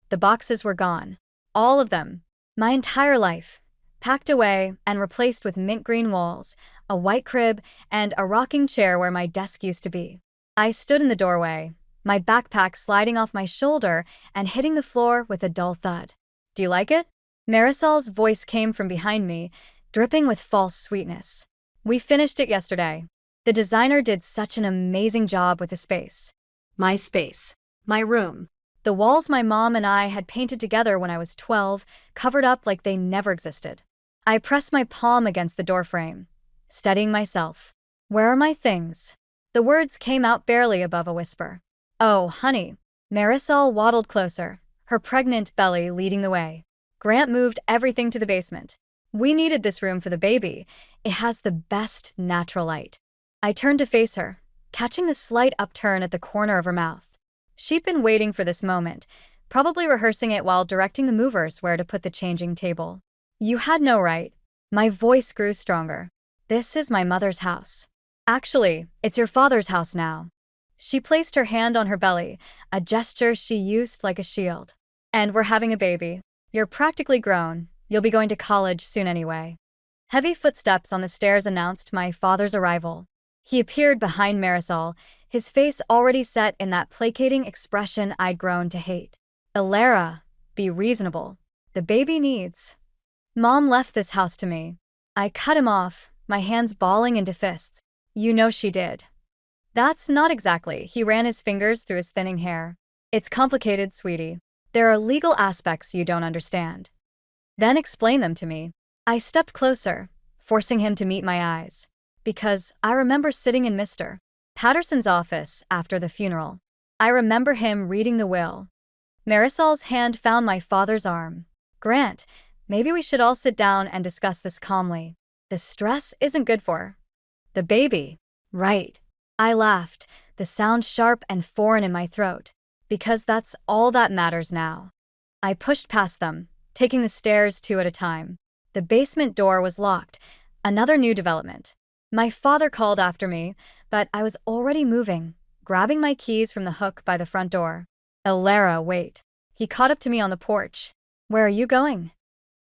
The boxes were gone. All of them. My entire life. Packed away and replaced with mint green walls, a white crib, and a rocking chair where my desk used to be. I stood in the doorway, my backpack sliding off my shoulder and hitting the floor with a dull thud. "Do you like it?" Marisol's voice came from behind me, dripping with false sweetness. "We finished it yesterday. The designer did such an amazing job with the space." My space. My room. The walls my mom and I had painted together when I was 12, covered up like they never existed. I pressed my palm against the doorframe, steadying myself. "Where are my things?" The words came out barely above a whisper. "Oh, honey." Marisol waddled closer, her pregnant belly leading the way. "Grant moved everything to the basement. We needed this room for the baby. It has the best natural light." I turned to face her, catching the slight upturn at the corner of her mouth. She'd been waiting for this moment, probably rehearsing it while directing the movers where to put the changing table. "You had no right." My voice grew stronger. "This is my mother's house. Actually, it's your father's house now." She placed her hand on her belly, a gesture she used like a shield. "And we're having a baby. You're practically grown. You'll be going to college soon anyway." Heavy footsteps on the stairs announced my father's arrival. He appeared behind Marisol, his face already set in that placating expression I'd grown to hate. "Alara, be reasonable. The baby needs." "Mom left this house to me." I cut him off, my hands balling into fists. "You know she did." "That's not exactly." He ran his fingers through his thinning hair. "It's complicated, sweetie. There are legal aspects you don't understand." "Then explain them to me." I stepped closer, forcing him to meet my eyes. Because I remember sitting in Mr. Patterson's office after the funeral. I remember him reading the will. Marisol's hand found my father's arm. "Grant, maybe we should all sit down and discuss this calmly. The stress isn't good for the baby." "Right." I laughed, the sound sharp and foreign in my throat. "Because that's all that matters now." I pushed past them, taking the stairs two at a time. The basement door was locked, another new development. My father called after me, but I was already moving, grabbing my keys from the hook by the front door. "Alara, wait." He caught up to me on the porch. "Where are you going?"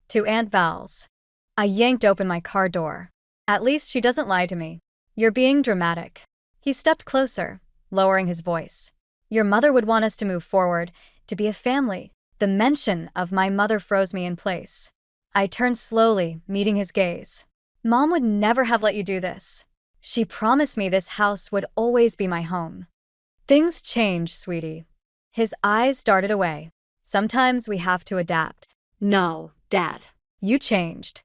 "To Aunt Val's." I yanked open my car door. "At least she doesn't lie to me." "You're being dramatic." He stepped closer, lowering his voice. "Your mother would want us to move forward, to be a family." The mention of my mother froze me in place. I turned slowly, meeting his gaze. "Mom would never have let you do this. She promised me this house would always be my home." "Things change, sweetie." His eyes darted away. "Sometimes we have to adapt." "No, Dad. You changed."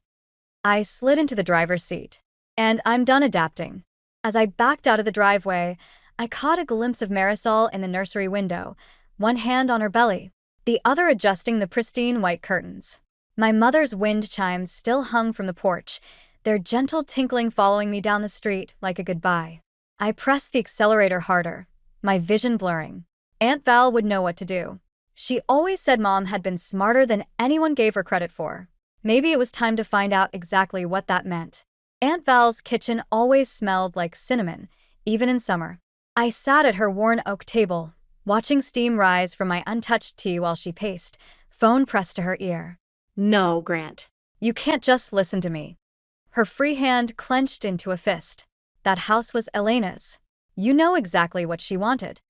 I slid into the driver's seat. "And I'm done adapting." As I backed out of the driveway, I caught a glimpse of Marisol in the nursery window, one hand on her belly, the other adjusting the pristine white curtains. My mother's wind chimes still hung from the porch, their gentle tinkling following me down the street like a goodbye. I pressed the accelerator harder, my vision blurring. Aunt Val would know what to do. She always said Mom had been smarter than anyone gave her credit for. Maybe it was time to find out exactly what that meant. Aunt Val's kitchen always smelled like cinnamon, even in summer. I sat at her worn oak table, watching steam rise from my untouched tea while she paced, phone pressed to her ear. "No, Grant. You can't just listen to me." Her free hand clenched into a fist. "That house was Elena's. You know exactly what she wanted."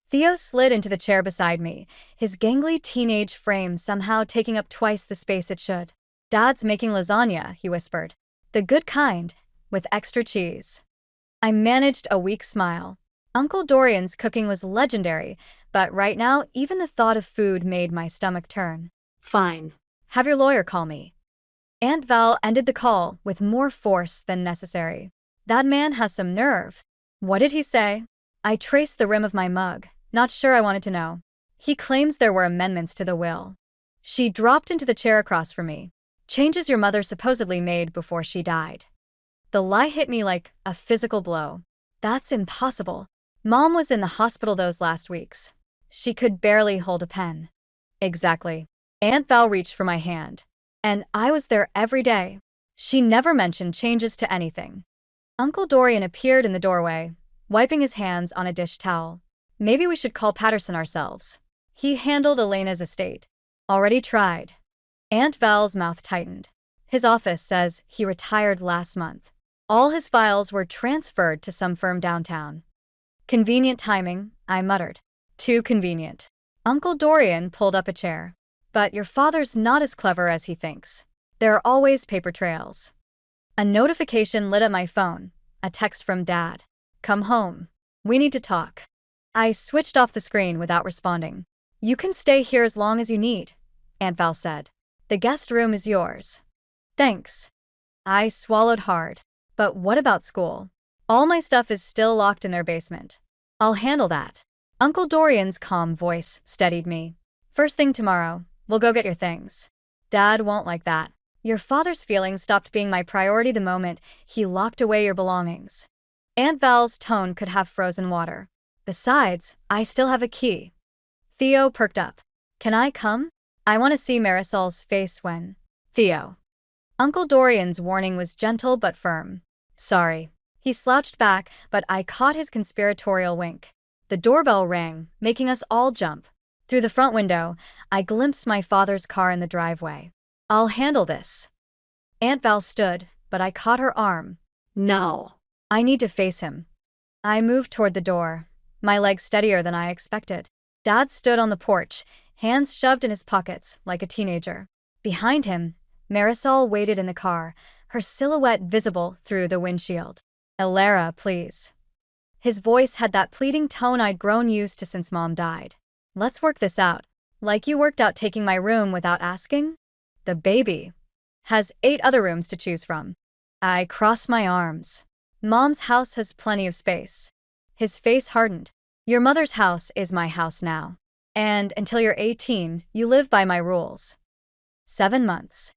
Theo slid into the chair beside me, his gangly teenage frame somehow taking up twice the space it should. "Dad's making lasagna," he whispered. "The good kind, with extra cheese." I managed a weak smile. Uncle Dorian's cooking was legendary, but right now even the thought of food made my stomach turn. "Fine. Have your lawyer call me." Aunt Val ended the call with more force than necessary. "That man has some nerve." "What did he say?" I traced the rim of my mug, not sure I wanted to know. "He claims there were amendments to the will." She dropped into the chair across from me. "Changes your mother supposedly made before she died." The lie hit me like a physical blow. "That's impossible. Mom was in the hospital those last weeks. She could barely hold a pen." "Exactly." Aunt Val reached for my hand. "And I was there every day." She never mentioned changes to anything. Uncle Dorian appeared in the doorway, wiping his hands on a dish towel. "Maybe we should call Patterson ourselves. He handled Elena's estate." Already tried. Aunt Val's mouth tightened. His office says he retired last month. All his files were transferred to some firm downtown. Convenient timing, I muttered. Too convenient. Uncle Dorian pulled up a chair. But your father's not as clever as he thinks. There are always paper trails. A notification lit up my phone. A text from Dad. Come home. We need to talk. I switched off the screen without responding. You can stay here as long as you need, Aunt Val said. The guest room is yours. Thanks. I swallowed hard. But what about school? All my stuff is still locked in their basement. I'll handle that. Uncle Dorian's calm voice steadied me. First thing tomorrow, we'll go get your things. Dad won't like that. Your father's feelings stopped being my priority the moment he locked away your belongings. Aunt Val's tone could have frozen water. Besides, I still have a key. Theo perked up. Can I come? I want to see Marisol's face when… Theo. Uncle Dorian's warning was gentle but firm. Sorry. He slouched back, but I caught his conspiratorial wink. The doorbell rang, making us all jump. Through the front window, I glimpsed my father's car in the driveway. I'll handle this. Aunt Val stood, but I caught her arm. No. I need to face him. I moved toward the door, my legs steadier than I expected. Dad stood on the porch, hands shoved in his pockets like a teenager. Behind him, Marisol waited in the car, her silhouette visible through the windshield. Elara, please. His voice had that pleading tone I'd grown used to since Mom died. Let's work this out. Like you worked out taking my room without asking? The baby has 8 other rooms to choose from. I crossed my arms. Mom's house has plenty of space. His face hardened. Your mother's house is my house now. And until you're 18, you live by my rules. 7 months.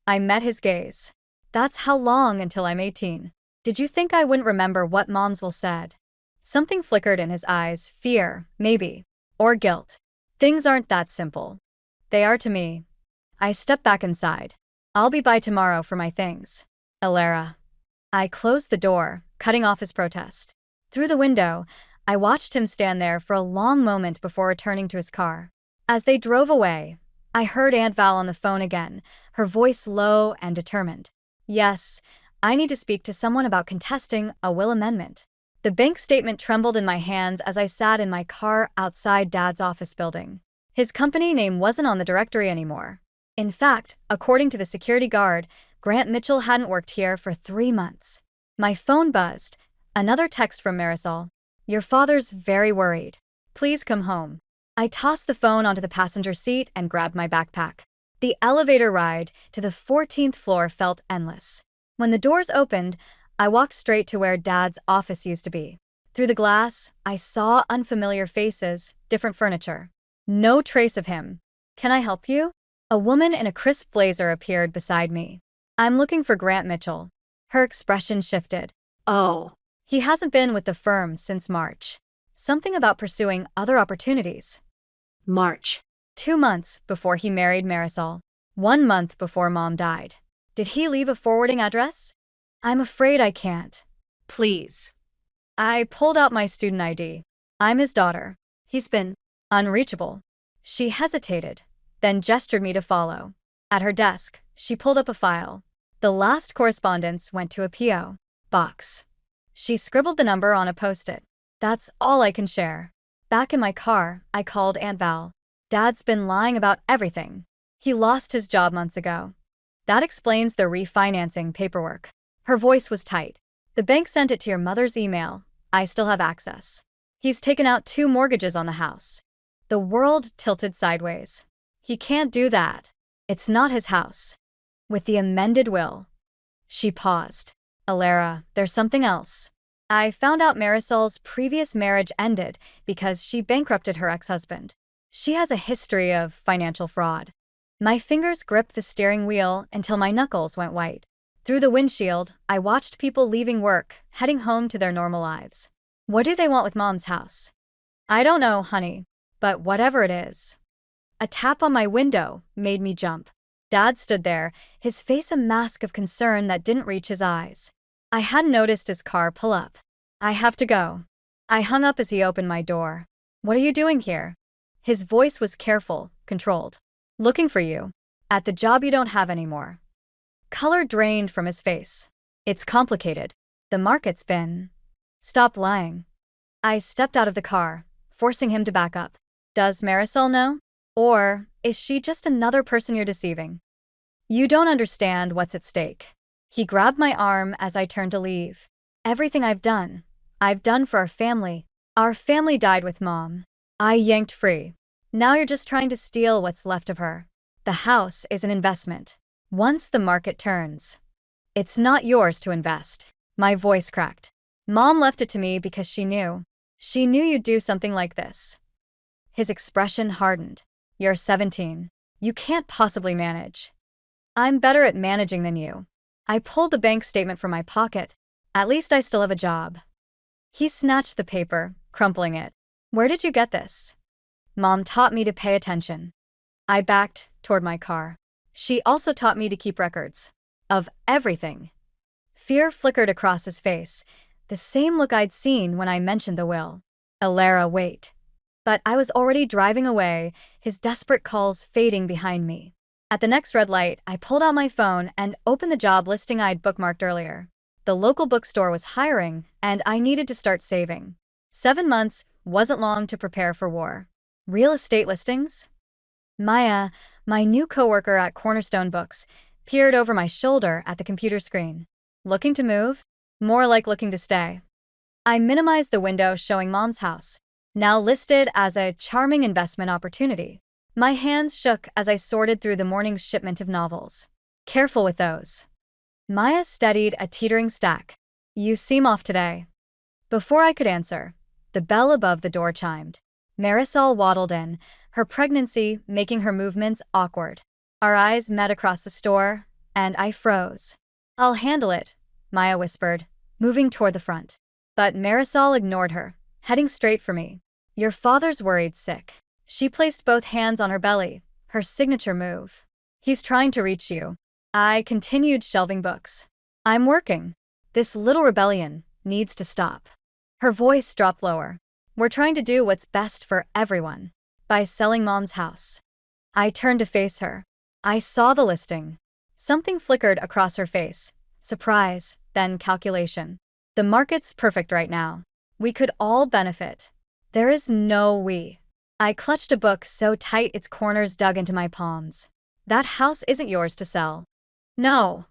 I met his gaze. That's how long until I'm 18. Did you think I wouldn't remember what Mom's will said? Something flickered in his eyes, fear, maybe, or guilt. Things aren't that simple. They are to me. I stepped back inside. I'll be by tomorrow for my things. Elara. I closed the door, cutting off his protest. Through the window, I watched him stand there for a long moment before returning to his car. As they drove away, I heard Aunt Val on the phone again, her voice low and determined. Yes, I need to speak to someone about contesting a will amendment. The bank statement trembled in my hands as I sat in my car outside Dad's office building. His company name wasn't on the directory anymore. In fact, according to the security guard, Grant Mitchell hadn't worked here for 3 months. My phone buzzed. Another text from Marisol. Your father's very worried. Please come home. I tossed the phone onto the passenger seat and grabbed my backpack. The elevator ride to the 14th floor felt endless. When the doors opened, I walked straight to where Dad's office used to be. Through the glass, I saw unfamiliar faces, different furniture. No trace of him. Can I help you? A woman in a crisp blazer appeared beside me. I'm looking for Grant Mitchell. Her expression shifted. Oh. He hasn't been with the firm since March. Something about pursuing other opportunities. March. 2 months before he married Marisol. 1 month before Mom died. Did he leave a forwarding address? I'm afraid I can't. Please. I pulled out my student ID. I'm his daughter. He's been unreachable. She hesitated, then gestured me to follow. At her desk, she pulled up a file. The last correspondence went to a P.O. box. She scribbled the number on a post-it. That's all I can share. Back in my car, I called Aunt Val. Dad's been lying about everything. He lost his job months ago. That explains the refinancing paperwork. Her voice was tight. The bank sent it to your mother's email. I still have access. He's taken out 2 mortgages on the house. The world tilted sideways. He can't do that. It's not his house. With the amended will. She paused. Elara, there's something else. I found out Marisol's previous marriage ended because she bankrupted her ex-husband. She has a history of financial fraud. My fingers gripped the steering wheel until my knuckles went white. Through the windshield, I watched people leaving work, heading home to their normal lives. What do they want with Mom's house? I don't know, honey, but whatever it is. A tap on my window made me jump. Dad stood there, his face a mask of concern that didn't reach his eyes. I hadn't noticed his car pull up. I have to go. I hung up as he opened my door. What are you doing here? His voice was careful, controlled. Looking for you. At the job you don't have anymore. Color drained from his face. It's complicated. The market's been. Stop lying. I stepped out of the car, forcing him to back up. Does Marisol know? Or is she just another person you're deceiving? You don't understand what's at stake. He grabbed my arm as I turned to leave. Everything I've done for our family. Our family died with Mom. I yanked free. Now you're just trying to steal what's left of her. The house is an investment. Once the market turns, it's not yours to invest. My voice cracked. Mom left it to me because she knew. She knew you'd do something like this. His expression hardened. You're 17. You can't possibly manage. I'm better at managing than you. I pulled the bank statement from my pocket. At least I still have a job. He snatched the paper, crumpling it. Where did you get this? Mom taught me to pay attention. I backed toward my car. She also taught me to keep records. Of everything. Fear flickered across his face, the same look I'd seen when I mentioned the will. Alara, wait. But I was already driving away, his desperate calls fading behind me. At the next red light, I pulled out my phone and opened the job listing I'd bookmarked earlier. The local bookstore was hiring, and I needed to start saving. 7 months wasn't long to prepare for war. Real estate listings? Maya, my new coworker at Cornerstone Books, peered over my shoulder at the computer screen. Looking to move? More like looking to stay. I minimized the window showing Mom's house, now listed as a charming investment opportunity. My hands shook as I sorted through the morning's shipment of novels. Careful with those. Maya steadied a teetering stack. You seem off today. Before I could answer, the bell above the door chimed. Marisol waddled in, her pregnancy making her movements awkward. Our eyes met across the store, and I froze. I'll handle it, Maya whispered, moving toward the front. But Marisol ignored her, heading straight for me. Your father's worried sick. She placed both hands on her belly, her signature move. He's trying to reach you. I continued shelving books. I'm working. This little rebellion needs to stop. Her voice dropped lower. We're trying to do what's best for everyone by selling Mom's house. I turned to face her. I saw the listing. Something flickered across her face. Surprise, then calculation. The market's perfect right now. We could all benefit. There is no we. I clutched a book so tight its corners dug into my palms. That house isn't yours to sell. No.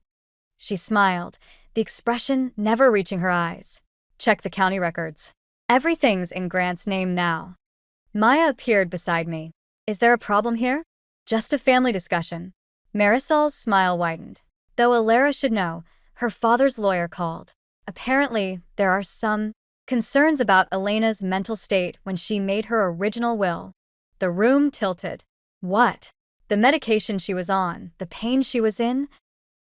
She smiled, the expression never reaching her eyes. Check the county records. Everything's in Grant's name now. Maya appeared beside me. Is there a problem here? Just a family discussion. Marisol's smile widened. Though Alara should know, her father's lawyer called. Apparently, there are some concerns about Elena's mental state when she made her original will. The room tilted. What? The medication she was on, the pain she was in?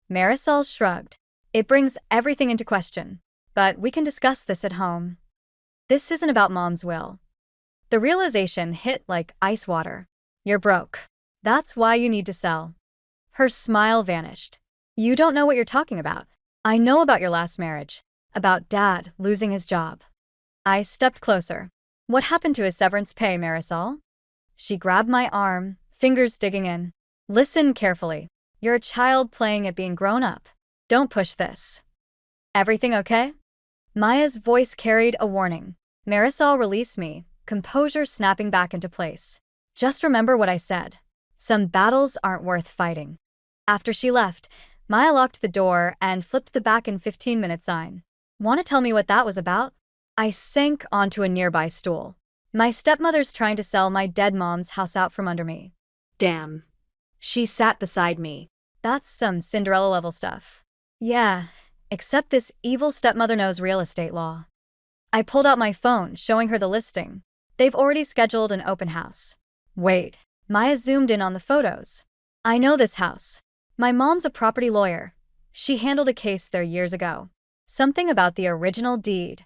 Marisol shrugged. It brings everything into question. But we can discuss this at home. This isn't about Mom's will. The realization hit like ice water. You're broke. That's why you need to sell. Her smile vanished. You don't know what you're talking about. I know about your last marriage. About Dad losing his job. I stepped closer. What happened to his severance pay, Marisol? She grabbed my arm, fingers digging in. Listen carefully. You're a child playing at being grown up. Don't push this. Everything okay? Maya's voice carried a warning. Marisol released me, composure snapping back into place. Just remember what I said. Some battles aren't worth fighting. After she left, Maya locked the door and flipped the back in 15-minute sign. Want to tell me what that was about? I sank onto a nearby stool. My stepmother's trying to sell my dead mom's house out from under me. Damn. She sat beside me. That's some Cinderella-level stuff. Yeah, except this evil stepmother knows real estate law. I pulled out my phone, showing her the listing. They've already scheduled an open house. Wait, Maya zoomed in on the photos. I know this house. My mom's a property lawyer. She handled a case there years ago. Something about the original deed.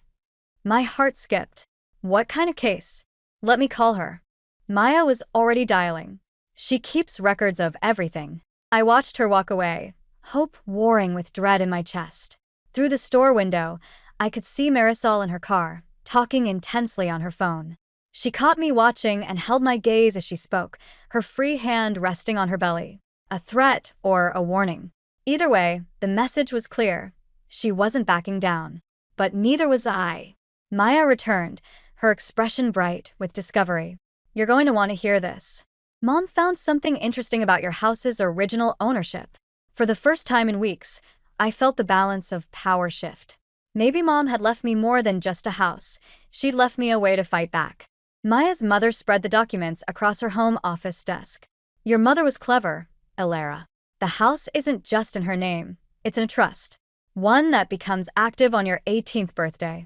My heart skipped. What kind of case? Let me call her. Maya was already dialing. She keeps records of everything. I watched her walk away, hope warring with dread in my chest. Through the store window, I could see Marisol in her car, talking intensely on her phone. She caught me watching and held my gaze as she spoke, her free hand resting on her belly. A threat or a warning. Either way, the message was clear. She wasn't backing down. But neither was I. Maya returned, her expression bright with discovery. You're going to want to hear this. Mom found something interesting about your house's original ownership. For the first time in weeks, I felt the balance of power shift. Maybe Mom had left me more than just a house. She'd left me a way to fight back. Maya's mother spread the documents across her home office desk. Your mother was clever, Elara. The house isn't just in her name, it's in a trust. One that becomes active on your 18th birthday.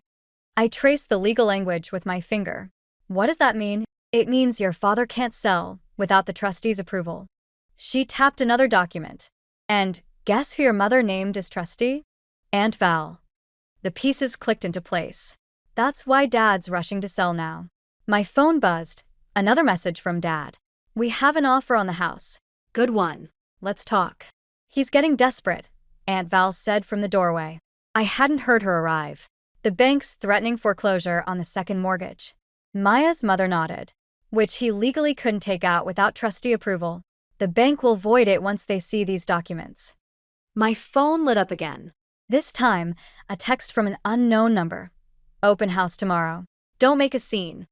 I traced the legal language with my finger. What does that mean? It means your father can't sell without the trustee's approval. She tapped another document. And guess who your mother named as trustee? Aunt Val. The pieces clicked into place. That's why Dad's rushing to sell now. My phone buzzed. Another message from Dad. We have an offer on the house. Good one. Let's talk. He's getting desperate, Aunt Val said from the doorway. I hadn't heard her arrive. The bank's threatening foreclosure on the second mortgage. Maya's mother nodded. Which he legally couldn't take out without trustee approval. The bank will void it once they see these documents. My phone lit up again. This time, a text from an unknown number. Open house tomorrow. Don't make a scene.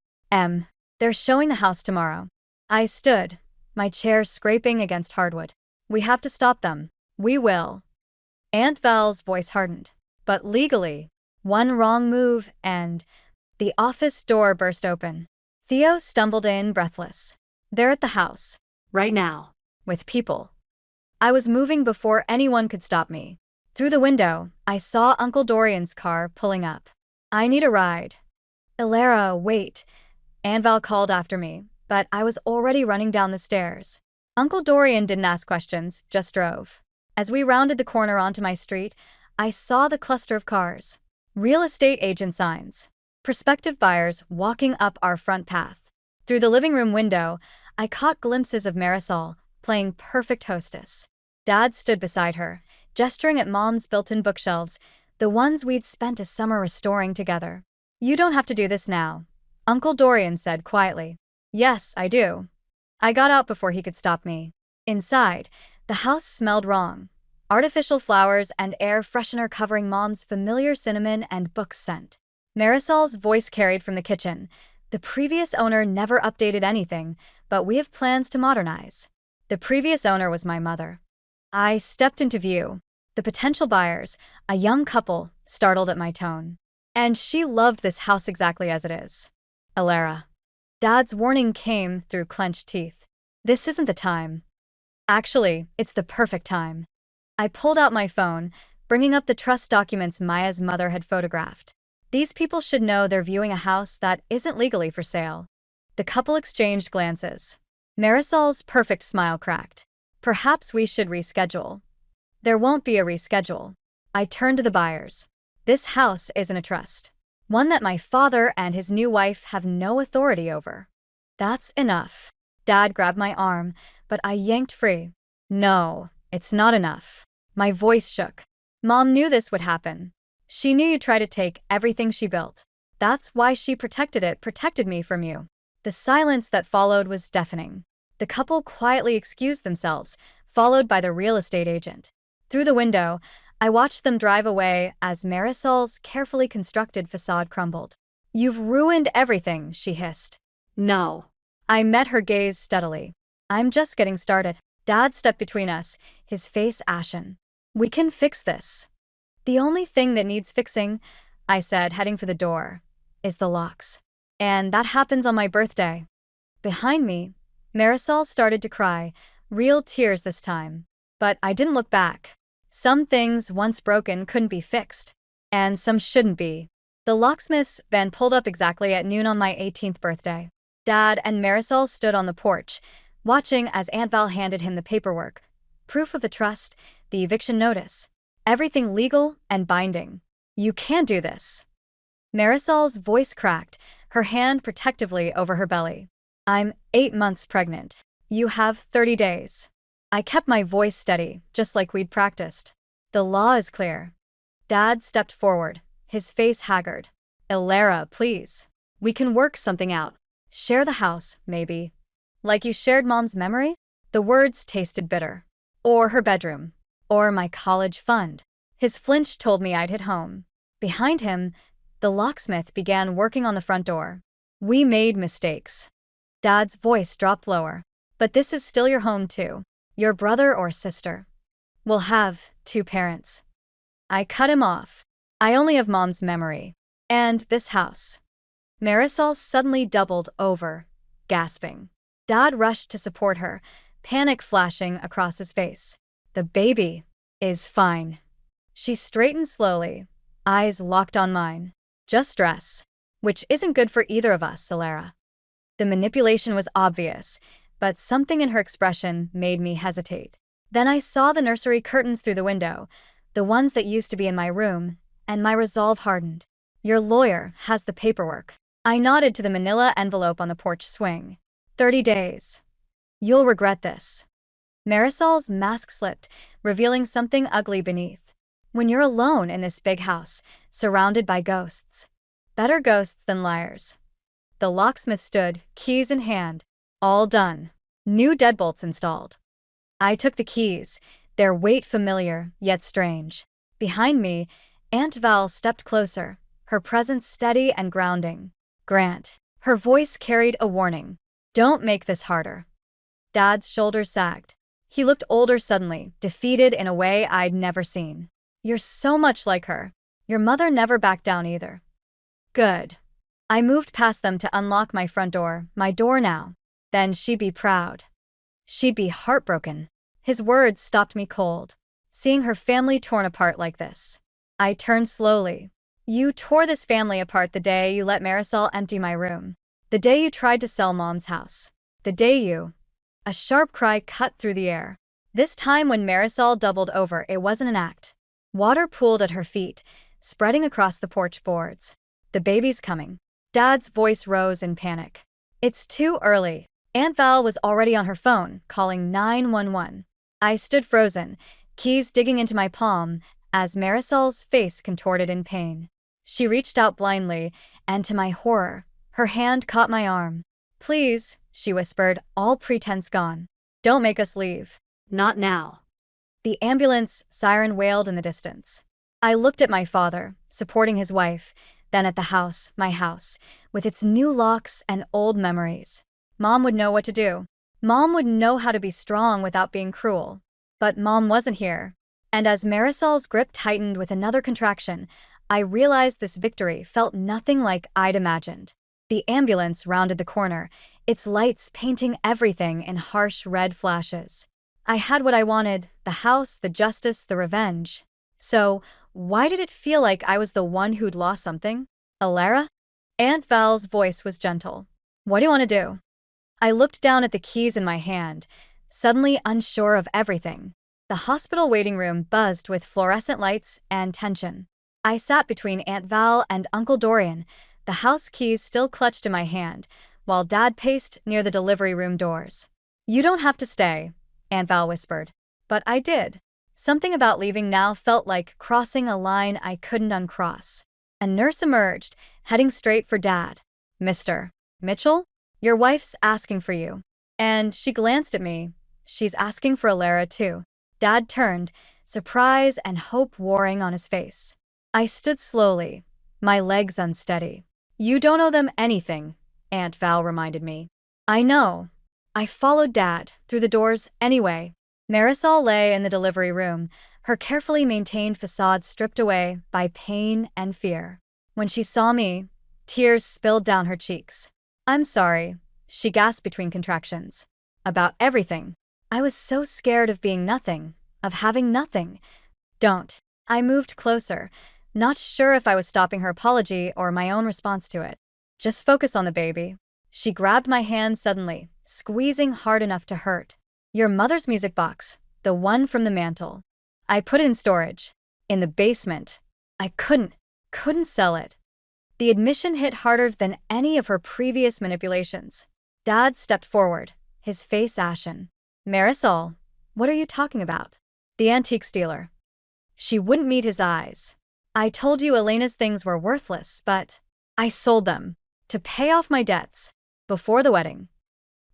They're showing the house tomorrow. I stood, my chair scraping against hardwood. We have to stop them. We will. Aunt Val's voice hardened. But legally, one wrong move and… The office door burst open. Theo stumbled in, breathless. They're at the house. Right now. With people. I was moving before anyone could stop me. Through the window, I saw Uncle Dorian's car pulling up. I need a ride. Elara, wait. Aunt Val called after me, but I was already running down the stairs. Uncle Dorian didn't ask questions, just drove. As we rounded the corner onto my street, I saw the cluster of cars. Real estate agent signs. Prospective buyers walking up our front path. Through the living room window, I caught glimpses of Marisol, playing perfect hostess. Dad stood beside her, gesturing at Mom's built-in bookshelves, the ones we'd spent a summer restoring together. You don't have to do this now, Uncle Dorian said quietly. Yes, I do. I got out before he could stop me. Inside, the house smelled wrong. Artificial flowers and air freshener covering Mom's familiar cinnamon and book scent. Marisol's voice carried from the kitchen. The previous owner never updated anything, but we have plans to modernize. The previous owner was my mother. I stepped into view. The potential buyers, a young couple, startled at my tone. And she loved this house exactly as it is. Elara. Dad's warning came through clenched teeth. This isn't the time. Actually, it's the perfect time. I pulled out my phone, bringing up the trust documents Maya's mother had photographed. These people should know they're viewing a house that isn't legally for sale. The couple exchanged glances. Marisol's perfect smile cracked. Perhaps we should reschedule. There won't be a reschedule. I turned to the buyers. This house isn't a trust. One that my father and his new wife have no authority over. That's enough. Dad grabbed my arm, but I yanked free. No, it's not enough. My voice shook. Mom knew this would happen. She knew you'd try to take everything she built. That's why she protected me from you. The silence that followed was deafening. The couple quietly excused themselves, followed by the real estate agent. Through the window, I watched them drive away as Marisol's carefully constructed facade crumbled. You've ruined everything, she hissed. No. I met her gaze steadily. I'm just getting started. Dad stepped between us, his face ashen. We can fix this. The only thing that needs fixing, I said, heading for the door, is the locks. And that happens on my birthday. Behind me, Marisol started to cry, real tears this time. But I didn't look back. Some things, once broken, couldn't be fixed. And some shouldn't be. The locksmith's van pulled up exactly at noon on my 18th birthday. Dad and Marisol stood on the porch, watching as Aunt Val handed him the paperwork. Proof of the trust, the eviction notice. Everything legal and binding. You can't do this. Marisol's voice cracked, her hand protectively over her belly. I'm 8 months pregnant. You have 30 days. I kept my voice steady, just like we'd practiced. The law is clear. Dad stepped forward, his face haggard. Elara, please. We can work something out. Share the house, maybe. Like you shared mom's memory? The words tasted bitter. Or her bedroom. Or my college fund. His flinch told me I'd hit home. Behind him, the locksmith began working on the front door. We made mistakes. Dad's voice dropped lower. But this is still your home too. Your brother or sister. We'll have 2 parents. I cut him off. I only have mom's memory. And this house. Marisol suddenly doubled over, gasping. Dad rushed to support her, panic flashing across his face. The baby is fine. She straightened slowly, eyes locked on mine. Just stress, which isn't good for either of us, Alara. The manipulation was obvious, but something in her expression made me hesitate. Then I saw the nursery curtains through the window, the ones that used to be in my room, and my resolve hardened. Your lawyer has the paperwork. I nodded to the manila envelope on the porch swing. 30 days. You'll regret this. Marisol's mask slipped, revealing something ugly beneath. When you're alone in this big house, surrounded by ghosts. Better ghosts than liars. The locksmith stood, keys in hand. All done. New deadbolts installed. I took the keys, their weight familiar, yet strange. Behind me, Aunt Val stepped closer, her presence steady and grounding. Grant. Her voice carried a warning. Don't make this harder. Dad's shoulders sagged. He looked older suddenly, defeated in a way I'd never seen. You're so much like her. Your mother never backed down either. Good. I moved past them to unlock my front door, my door now. Then she'd be proud. She'd be heartbroken. His words stopped me cold. Seeing her family torn apart like this. I turned slowly. You tore this family apart the day you let Marisol empty my room. The day you tried to sell mom's house. The day you... A sharp cry cut through the air. This time when Marisol doubled over, it wasn't an act. Water pooled at her feet, spreading across the porch boards. The baby's coming. Dad's voice rose in panic. It's too early. Aunt Val was already on her phone, calling 911. I stood frozen, keys digging into my palm, as Marisol's face contorted in pain. She reached out blindly, and to my horror, her hand caught my arm. Please, she whispered, all pretense gone. Don't make us leave. Not now. The ambulance siren wailed in the distance. I looked at my father, supporting his wife, then at the house, my house, with its new locks and old memories. Mom would know what to do. Mom would know how to be strong without being cruel. But Mom wasn't here. And as Marisol's grip tightened with another contraction, I realized this victory felt nothing like I'd imagined. The ambulance rounded the corner, its lights painting everything in harsh red flashes. I had what I wanted, the house, the justice, the revenge. So, why did it feel like I was the one who'd lost something? Alara? Aunt Val's voice was gentle. What do you want to do? I looked down at the keys in my hand, suddenly unsure of everything. The hospital waiting room buzzed with fluorescent lights and tension. I sat between Aunt Val and Uncle Dorian, the house keys still clutched in my hand, while Dad paced near the delivery room doors. You don't have to stay, Aunt Val whispered. But I did. Something about leaving now felt like crossing a line I couldn't uncross. A nurse emerged, heading straight for Dad. Mr. Mitchell? Your wife's asking for you. And she glanced at me. She's asking for Alara too. Dad turned, surprise and hope warring on his face. I stood slowly, my legs unsteady. You don't owe them anything, Aunt Val reminded me. I know. I followed Dad through the doors anyway. Marisol lay in the delivery room, her carefully maintained facade stripped away by pain and fear. When she saw me, tears spilled down her cheeks. I'm sorry, she gasped between contractions. About everything. I was so scared of being nothing, of having nothing. Don't. I moved closer, not sure if I was stopping her apology or my own response to it. Just focus on the baby. She grabbed my hand suddenly, squeezing hard enough to hurt. Your mother's music box, the one from the mantle. I put it in storage. In the basement. I couldn't sell it. The admission hit harder than any of her previous manipulations. Dad stepped forward, his face ashen. Marisol, what are you talking about? The antiques dealer. She wouldn't meet his eyes. I told you Elena's things were worthless, but I sold them to pay off my debts. before the wedding.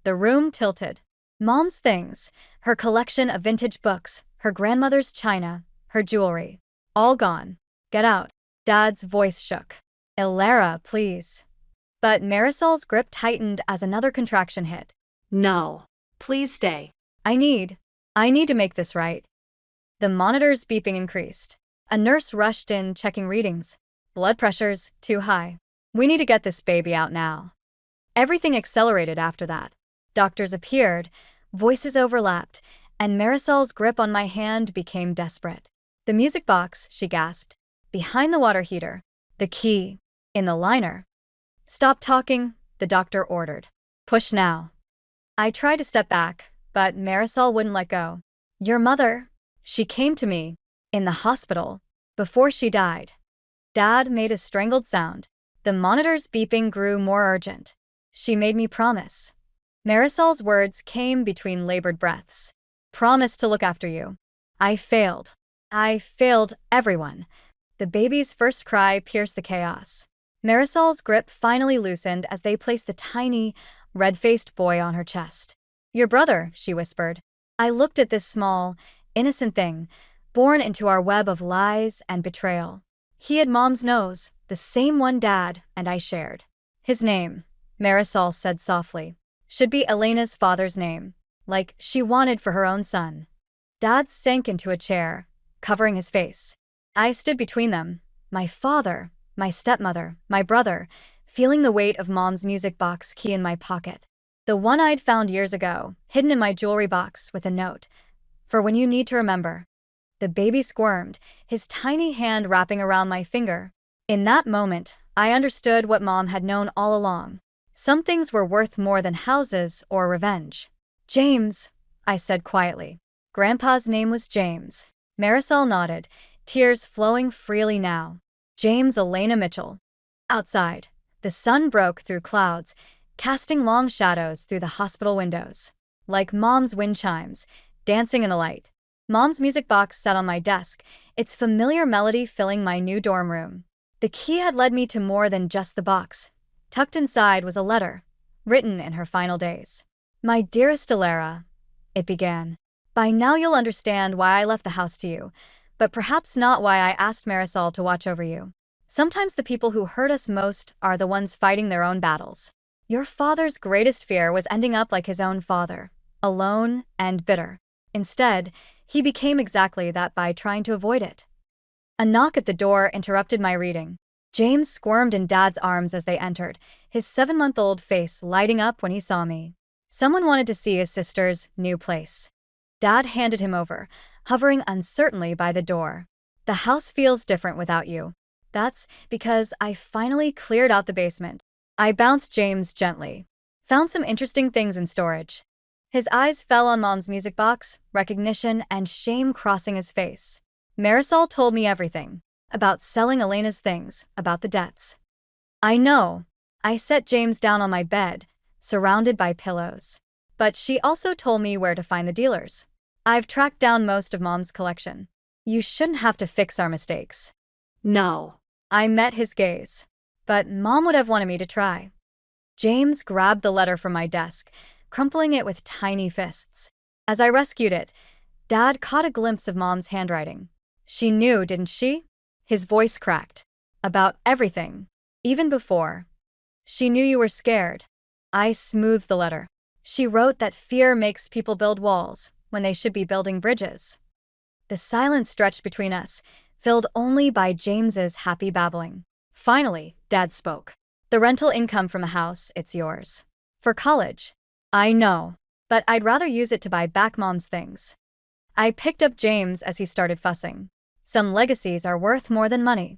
The room tilted. Mom's things, her collection of vintage books, her grandmother's china, her jewelry, all gone. Get out. Dad's voice shook. Ilara, please. But Marisol's grip tightened as another contraction hit. No. Please stay. I need to make this right. The monitor's beeping increased. A nurse rushed in, checking readings. Blood pressure's too high. We need to get this baby out now. Everything accelerated after that. Doctors appeared, voices overlapped, and Marisol's grip on my hand became desperate. The music box, she gasped. Behind the water heater. The key. In the liner. Stop talking, the doctor ordered. Push now. I tried to step back, but Marisol wouldn't let go. Your mother. She came to me. In the hospital. Before she died. Dad made a strangled sound. The monitor's beeping grew more urgent. She made me promise. Marisol's words came between labored breaths. Promise to look after you. I failed. I failed everyone. The baby's first cry pierced the chaos. Marisol's grip finally loosened as they placed the tiny, red-faced boy on her chest. Your brother, she whispered. I looked at this small, innocent thing, born into our web of lies and betrayal. He had Mom's nose, the same one Dad and I shared. His name, Marisol said softly, should be Elena's father's name, like she wanted for her own son. Dad sank into a chair, covering his face. I stood between them, my father, my stepmother, my brother, feeling the weight of Mom's music box key in my pocket. The one I'd found years ago, hidden in my jewelry box with a note. For when you need to remember. The baby squirmed, his tiny hand wrapping around my finger. In that moment, I understood what Mom had known all along. Some things were worth more than houses or revenge. James, I said quietly. Grandpa's name was James. Marisol nodded, tears flowing freely now. James Elena Mitchell. Outside, the sun broke through clouds, casting long shadows through the hospital windows. Like Mom's wind chimes, dancing in the light. Mom's music box sat on my desk, its familiar melody filling my new dorm room. The key had led me to more than just the box. Tucked inside was a letter, written in her final days. My dearest Ilara, it began. By now you'll understand why I left the house to you, but perhaps not why I asked Marisol to watch over you. Sometimes the people who hurt us most are the ones fighting their own battles. Your father's greatest fear was ending up like his own father, alone and bitter. Instead, he became exactly that by trying to avoid it. A knock at the door interrupted my reading. James squirmed in Dad's arms as they entered, his 7-month-old face lighting up when he saw me. Someone wanted to see his sister's new place. Dad handed him over, hovering uncertainly by the door. The house feels different without you. That's because I finally cleared out the basement. I bounced James gently. Found some interesting things in storage. His eyes fell on Mom's music box, recognition and shame crossing his face. Marisol told me everything. About selling Elena's things, about the debts. I know. I set James down on my bed, surrounded by pillows. But she also told me where to find the dealers. I've tracked down most of Mom's collection. You shouldn't have to fix our mistakes. No. I met his gaze. But Mom would have wanted me to try. James grabbed the letter from my desk, crumpling it with tiny fists. As I rescued it, Dad caught a glimpse of Mom's handwriting. She knew, didn't she? His voice cracked. About everything. Even before. She knew you were scared. I smoothed the letter. She wrote that fear makes people build walls when they should be building bridges. The silence stretched between us, filled only by James's happy babbling. Finally, Dad spoke. The rental income from the house, it's yours. For college. I know, but I'd rather use it to buy back Mom's things. I picked up James as he started fussing. Some legacies are worth more than money.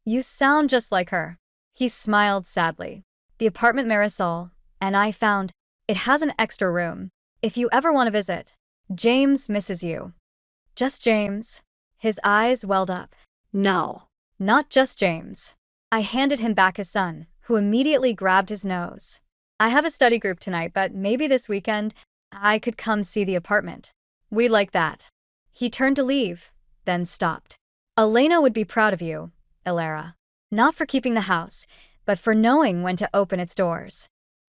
You sound just like her. He smiled sadly. The apartment Marisol and I found, it has an extra room. If you ever want to visit. James misses you. Just James. His eyes welled up. No. Not just James. I handed him back his son, who immediately grabbed his nose. I have a study group tonight, but maybe this weekend I could come see the apartment. We'd like that. He turned to leave, then stopped. Elena would be proud of you, Ilara. Not for keeping the house, but for knowing when to open its doors.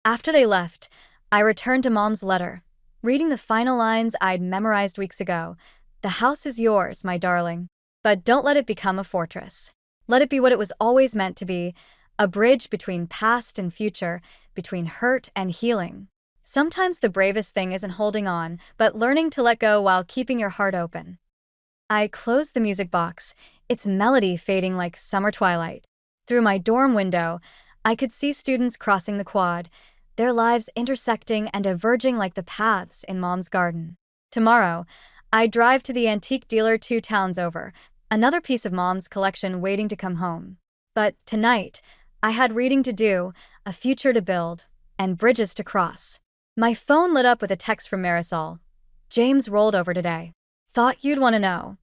After they left, I returned to Mom's letter, reading the final lines I'd memorized weeks ago. The house is yours, my darling, but don't let it become a fortress. Let it be what it was always meant to be, a bridge between past and future, between hurt and healing. Sometimes the bravest thing isn't holding on, but learning to let go while keeping your heart open. I closed the music box, its melody fading like summer twilight. Through my dorm window, I could see students crossing the quad, their lives intersecting and diverging like the paths in Mom's garden. Tomorrow, I drive to the antique dealer 2 towns over, another piece of Mom's collection waiting to come home. But tonight, I had reading to do, a future to build, and bridges to cross. My phone lit up with a text from Marisol. James rolled over today. Thought you'd want to know.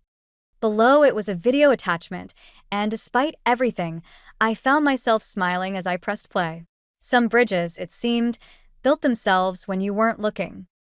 Below it was a video attachment, and despite everything, I found myself smiling as I pressed play. Some bridges, it seemed, built themselves when you weren't looking.